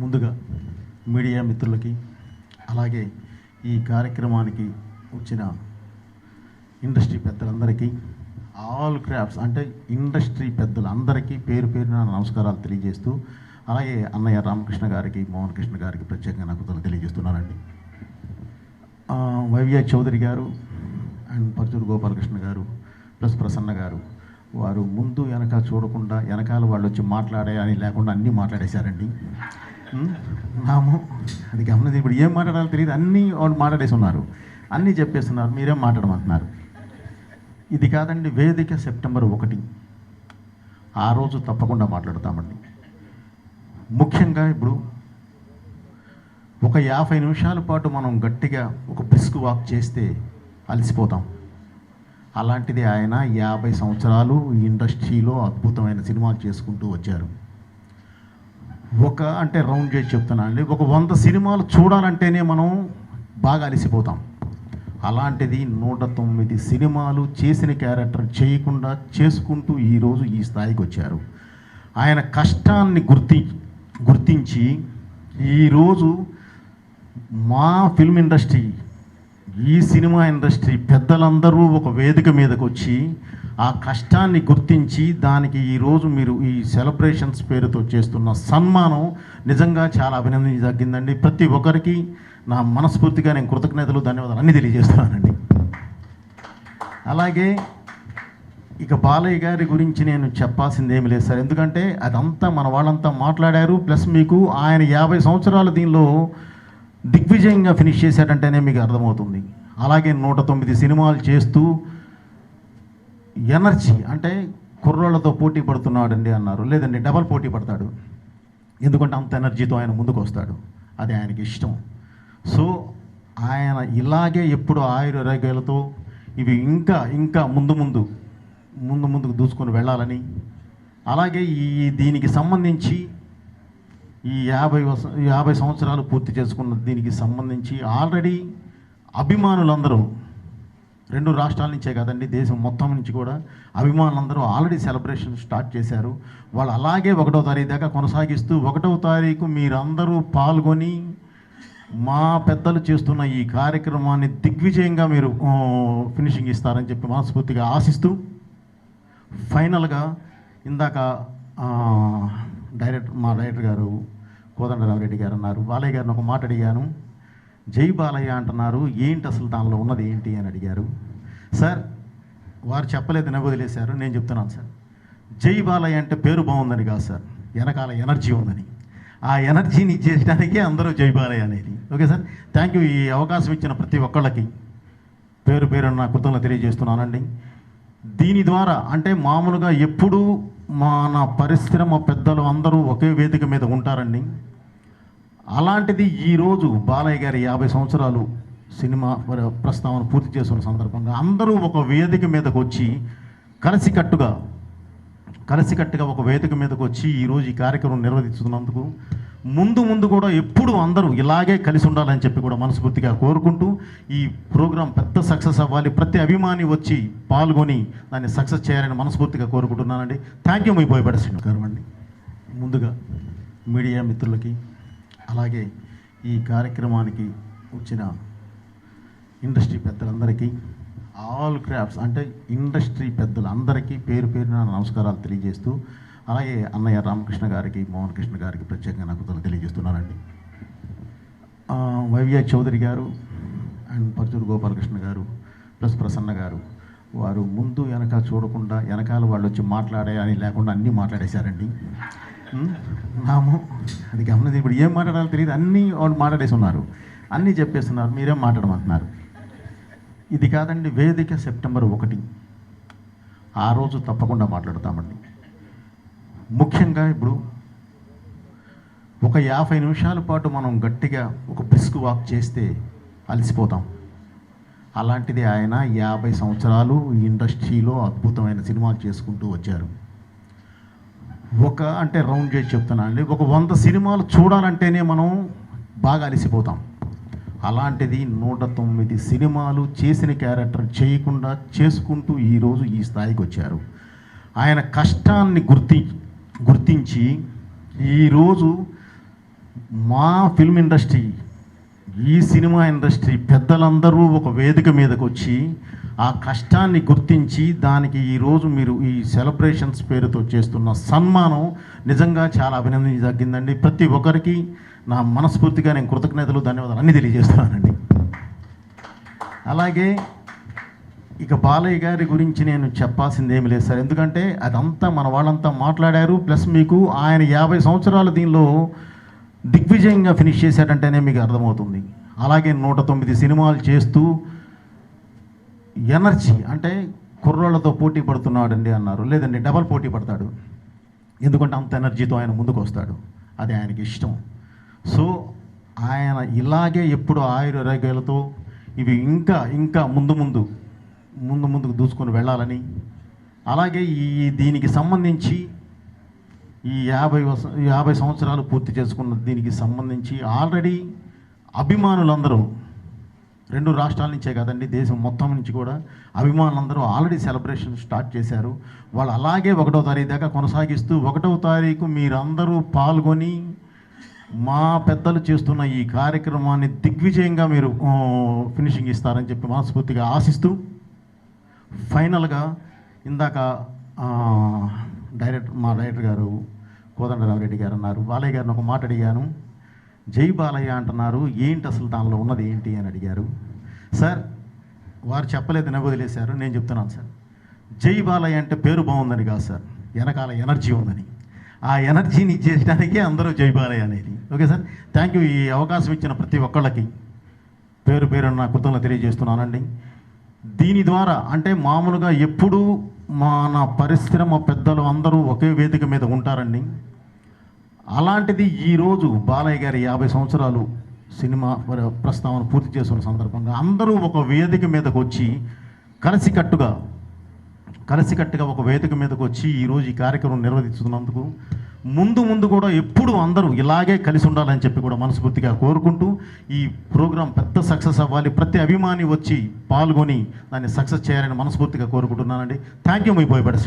ముందుగా మీడియా మిత్రులకి అలాగే ఈ కార్యక్రమానికి వచ్చిన ఇండస్ట్రీ పెద్దలందరికీ ఆల్ క్రాఫ్ట్స్ అంటే ఇండస్ట్రీ పెద్దలందరికీ పేరు పేరున నమస్కారాలు తెలియజేస్తూ అలాగే అన్నయ్య రామకృష్ణ గారికి మోహన్ కృష్ణ గారికి ప్రత్యేకంగా నాకు తెలియజేస్తున్నానండి. వైవిఆర్ చౌదరి గారు అండ్ పరచూరు గోపాలకృష్ణ గారు ప్లస్ ప్రసన్న గారు వారు ముందు వెనక చూడకుండా వెనకాల వాళ్ళు వచ్చి మాట్లాడే అని లేకుండా అన్నీ మాట్లాడేశారండి. నాము అది గమనించి ఇప్పుడు ఏం మాట్లాడాలో తెలియదు, అన్నీ వాళ్ళు మాట్లాడేసి ఉన్నారు, అన్నీ చెప్పేస్తున్నారు, మీరేం మాట్లాడమంటున్నారు. ఇది కాదండి వేదిక సెప్టెంబర్ 1 ఆ రోజు తప్పకుండా మాట్లాడతామండి. ముఖ్యంగా ఇప్పుడు ఒక 50 నిమిషాల పాటు మనం గట్టిగా ఒక బ్రిస్క్ వాక్ చేస్తే అలసిపోతాం. అలాంటిది ఆయన 50 సంవత్సరాలు ఈ ఇండస్ట్రీలో అద్భుతమైన సినిమాలు చేసుకుంటూ వచ్చారు. అంటే రౌండ్ చేసి చెప్తున్నా అండి, ఒక 100 సినిమాలు చూడాలంటేనే మనం బాగా అలసిపోతాం. అలాంటిది 109 సినిమాలు చేసిన క్యారెక్టర్ చేయకుండా చేసుకుంటూ ఈరోజు ఈ స్థాయికి వచ్చారు. ఆయన కష్టాన్ని గుర్తించి ఈరోజు మా ఫిల్మ్ ఇండస్ట్రీ, ఈ సినిమా ఇండస్ట్రీ పెద్దలందరూ ఒక వేదిక మీదకి వచ్చి ఆ కష్టాన్ని గుర్తించి దానికి ఈరోజు మీరు ఈ సెలబ్రేషన్స్ పేరుతో చేస్తున్న సన్మానం నిజంగా చాలా అభినందించదగ్గిందండి. ప్రతి ఒక్కరికి నా మనస్ఫూర్తిగా నేను కృతజ్ఞతలు ధన్యవాదాలు అన్నీ తెలియజేస్తున్నానండి. అలాగే ఇక బాలయ్య గారి గురించి నేను చెప్పాల్సింది ఏమి లేదు సార్, ఎందుకంటే అదంతా మన వాళ్ళంతా మాట్లాడారు. ప్లస్ మీకు ఆయన 50 సంవత్సరాలు దీనిలో దిగ్విజయంగా ఫినిష్ చేశాడంటేనే మీకు అర్థమవుతుంది. అలాగే 109 సినిమాలు చేస్తూ ఎనర్జీ అంటే కుర్రోళ్ళతో పోటీ పడుతున్నాడండి అన్నారు, లేదండి డబల్ పోటీ పడతాడు, ఎందుకంటే అంత ఎనర్జీతో ఆయన ముందుకు వస్తాడు, అది ఆయనకి ఇష్టం. సో ఆయన ఇలాగే ఎప్పుడు ఆయురారోగ్యాలతో ఇవి ఇంకా ముందుకు దూసుకొని వెళ్ళాలని, అలాగే దీనికి సంబంధించి ఈ 50 సంవత్సరాలు పూర్తి చేసుకున్న దీనికి సంబంధించి ఆల్రెడీ అభిమానులందరూ 2 రాష్ట్రాల నుంచే కాదండి, దేశం మొత్తం నుంచి కూడా అభిమానులందరూ ఆల్రెడీ సెలబ్రేషన్ స్టార్ట్ చేశారు. వాళ్ళు అలాగే 1వ తారీఖు దాకా కొనసాగిస్తూ 1వ తారీఖు మీరందరూ పాల్గొని మా పెద్దలు చేస్తున్న ఈ కార్యక్రమాన్ని దిగ్విజయంగా మీరు ఫినిషింగ్ ఇస్తారని చెప్పి మనస్ఫూర్తిగా ఆశిస్తూ, ఫైనల్గా ఇందాక మా డైరెక్టర్ గారు కోదండరామరెడ్డి గారు అన్నారు, బాలయ్య గారిని ఒక మాట అడిగాను, జై బాలయ్య అంటున్నారు, ఏంటి అసలు దానిలో ఉన్నది ఏంటి అని అడిగారు. సార్ వారు చెప్పలేదు, వదిలేశారు, నేను చెప్తున్నాను సార్. జై బాలయ్య అంటే పేరు బాగుందని కాదు సార్, వెనకాల ఎనర్జీ ఉందని, ఆ ఎనర్జీని ఇచ్చేయడానికే అందరూ జై బాలయ్య అనేది. Okay sir, thank you. ఈ అవకాశం ఇచ్చిన ప్రతి ఒక్కళ్ళకి పేరు నా కృతజ్ఞతలు తెలియజేస్తున్నానండి. దీని ద్వారా అంటే మామూలుగా ఎప్పుడూ మన పరిశ్రమ పెద్దలు అందరూ ఒకే వేదిక మీద ఉంటారండి. అలాంటిది ఈరోజు బాలయ్య గారి 50 సంవత్సరాలు సినిమా ప్రస్తావన పూర్తి చేస్తున్న సందర్భంగా అందరూ ఒక వేదిక మీదకు వచ్చి కలిసికట్టుగా ఒక వేదిక మీదకు వచ్చి ఈరోజు ఈ కార్యక్రమం నిర్వహిస్తున్నందుకు ముందు కూడా ఎప్పుడు అందరూ ఇలాగే కలిసి ఉండాలని చెప్పి కూడా మనస్ఫూర్తిగా కోరుకుంటూ, ఈ ప్రోగ్రాం పెద్ద సక్సెస్ అవ్వాలి, ప్రతి అభిమాని వచ్చి పాల్గొని దాన్ని సక్సెస్ చేయాలని మనస్ఫూర్తిగా కోరుకుంటున్నానండి. Thank you. మీ బోయపాటి శ్రీనివాస్ అండి. ముందుగా మీడియా మిత్రులకి అలాగే ఈ కార్యక్రమానికి వచ్చిన ఇండస్ట్రీ పెద్దలందరికీ ఆల్ క్రాఫ్ట్స్ అంటే ఇండస్ట్రీ పెద్దలందరికీ పేరు పేరున నమస్కారాలు తెలియజేస్తూ అలాగే అన్నయ్య రామకృష్ణ గారికి మోహన్ కృష్ణ గారికి ప్రత్యేకంగా నాకు తెలియజేస్తున్నానండి. వైవిఆర్ చౌదరి గారు అండ్ పరచూరు గోపాలకృష్ణ గారు ప్లస్ ప్రసన్న గారు వారు ముందు వెనక చూడకుండా వెనకాల వాళ్ళు వచ్చి మాట్లాడే అని లేకుండా అన్నీ మాట్లాడేశారండి. నాము అది గమనించి ఇప్పుడు ఏం మాట్లాడాలో తెలియదు, అన్నీ వాళ్ళు మాట్లాడేసి ఉన్నారు, అన్నీ చెప్పేస్తున్నారు, మీరేం మాట్లాడమంటున్నారు. ఇది కాదండి వేదిక సెప్టెంబర్ 1 ఆ రోజు తప్పకుండా మాట్లాడతామండి. ముఖ్యంగా ఇప్పుడు ఒక 50 నిమిషాల పాటు మనం గట్టిగా ఒక బ్రిస్క్ వాక్ చేస్తే అలసిపోతాం. అలాంటిది ఆయన 50 సంవత్సరాలు ఈ ఇండస్ట్రీలో అద్భుతమైన సినిమాలు చేసుకుంటూ వచ్చారు. అంటే రౌండ్ చేసి చెప్తున్నా అండి, ఒక 100 సినిమాలు చూడాలంటేనే మనం బాగా అలసిపోతాం. అలాంటిది 109 సినిమాలు చేసిన క్యారెక్టర్ చేయకుండా చేసుకుంటూ ఈరోజు ఈ స్థాయికి వచ్చారు. ఆయన కష్టాన్ని గుర్తించి ఈరోజు మా ఫిల్మ్ ఇండస్ట్రీ, ఈ సినిమా ఇండస్ట్రీ పెద్దలందరూ ఒక వేదిక మీదకి వచ్చి ఆ కష్టాన్ని గుర్తించి దానికి ఈరోజు మీరు ఈ సెలబ్రేషన్స్ పేరుతో చేస్తున్న సన్మానం నిజంగా చాలా అభినందించదగ్గిందండి. ప్రతి ఒక్కరికి నా మనస్ఫూర్తిగా నేను కృతజ్ఞతలు, ధన్యవాదాలు అన్నీ తెలియజేస్తున్నానండి. అలాగే ఇక బాలయ్య గారి గురించి నేను చెప్పాల్సింది ఏమి లేదు సార్, ఎందుకంటే అదంతా మన వాళ్ళంతా మాట్లాడారు. ప్లస్ మీకు ఆయన 50 సంవత్సరాలు దీనిలో దిగ్విజయంగా ఫినిష్ చేశాడంటేనే మీకు అర్థమవుతుంది. అలాగే 109 సినిమాలు చేస్తూ ఎనర్జీ, అంటే కుర్రోళ్ళతో పోటీ పడుతున్నాడండి అన్నారు. లేదండి, డబల్ పోటీ పడతాడు. ఎందుకంటే అంత ఎనర్జీతో ఆయన ముందుకు వస్తాడు, అది ఆయనకి ఇష్టం. సో ఆయన ఇలాగే ఎప్పుడు ఆయురారోగ్యాలతో ఇవి ఇంకా ఇంకా ముందుకు దూసుకొని వెళ్ళాలని, అలాగే దీనికి సంబంధించి ఈ 50 సంవత్సరాలు పూర్తి చేసుకున్న దీనికి సంబంధించి ఆల్రెడీ అభిమానులందరూ 2 రాష్ట్రాల నుంచే కదండి, దేశం మొత్తం నుంచి కూడా అభిమానులందరూ ఆల్రెడీ సెలబ్రేషన్ స్టార్ట్ చేశారు. వాళ్ళు అలాగే 1వ తారీఖు దాకా కొనసాగిస్తూ 1వ తారీఖు మీరందరూ పాల్గొని మా పెద్దలు చేస్తున్న ఈ కార్యక్రమాన్ని దిగ్విజయంగా మీరు ఫినిషింగ్ ఇస్తారని చెప్పి మనస్ఫూర్తిగా ఆశిస్తూ, ఫైనల్గా ఇందాక మా డైరెక్టర్ గారు కోదండరామరెడ్డి గారు అన్నారు, బాలయ్య గారిని ఒక మాట అడిగాను, జై బాలయ్య అంటున్నారు, ఏంటి అసలు దానిలో ఉన్నది ఏంటి అని అడిగారు. సార్ వారు చెప్పలేదు, వదిలేశారు, నేను చెప్తున్నాను సార్. జై బాలయ్య అంటే పేరు బాగుందని కాదు సార్, వెనకాల ఎనర్జీ ఉందని. ఆ ఎనర్జీని ఇచ్చేయడానికే అందరూ జై బాలయ్య అనేది. Okay sir, thank you. ఈ అవకాశం ఇచ్చిన ప్రతి ఒక్కళ్ళకి పేరు నా కృతజ్ఞతలు తెలియజేస్తున్నానండి. దీని ద్వారా అంటే మామూలుగా ఎప్పుడూ మన పరిశ్రమ పెద్దలు అందరూ ఒకే వేదిక మీద ఉంటారండి. అలాంటిది ఈరోజు బాలయ్య గారి 50 సంవత్సరాలు సినిమా ప్రస్తావన పూర్తి చేసుకున్న సందర్భంగా అందరూ ఒక వేదిక మీదకు వచ్చి కలిసికట్టుగా ఒక వేదిక మీదకు వచ్చి ఈరోజు ఈ కార్యక్రమం నిర్వహిస్తున్నందుకు ముందు కూడా ఎప్పుడు అందరూ ఇలాగే కలిసి ఉండాలని చెప్పి కూడా మనస్ఫూర్తిగా కోరుకుంటూ, ఈ ప్రోగ్రాం పెద్ద సక్సెస్ అవ్వాలి, ప్రతి అభిమాని వచ్చి పాల్గొని దాన్ని సక్సెస్ చేయాలని మనస్ఫూర్తిగా కోరుకుంటున్నానండి. Thank you. మీ బోయపాటి శ్రీనివాస్.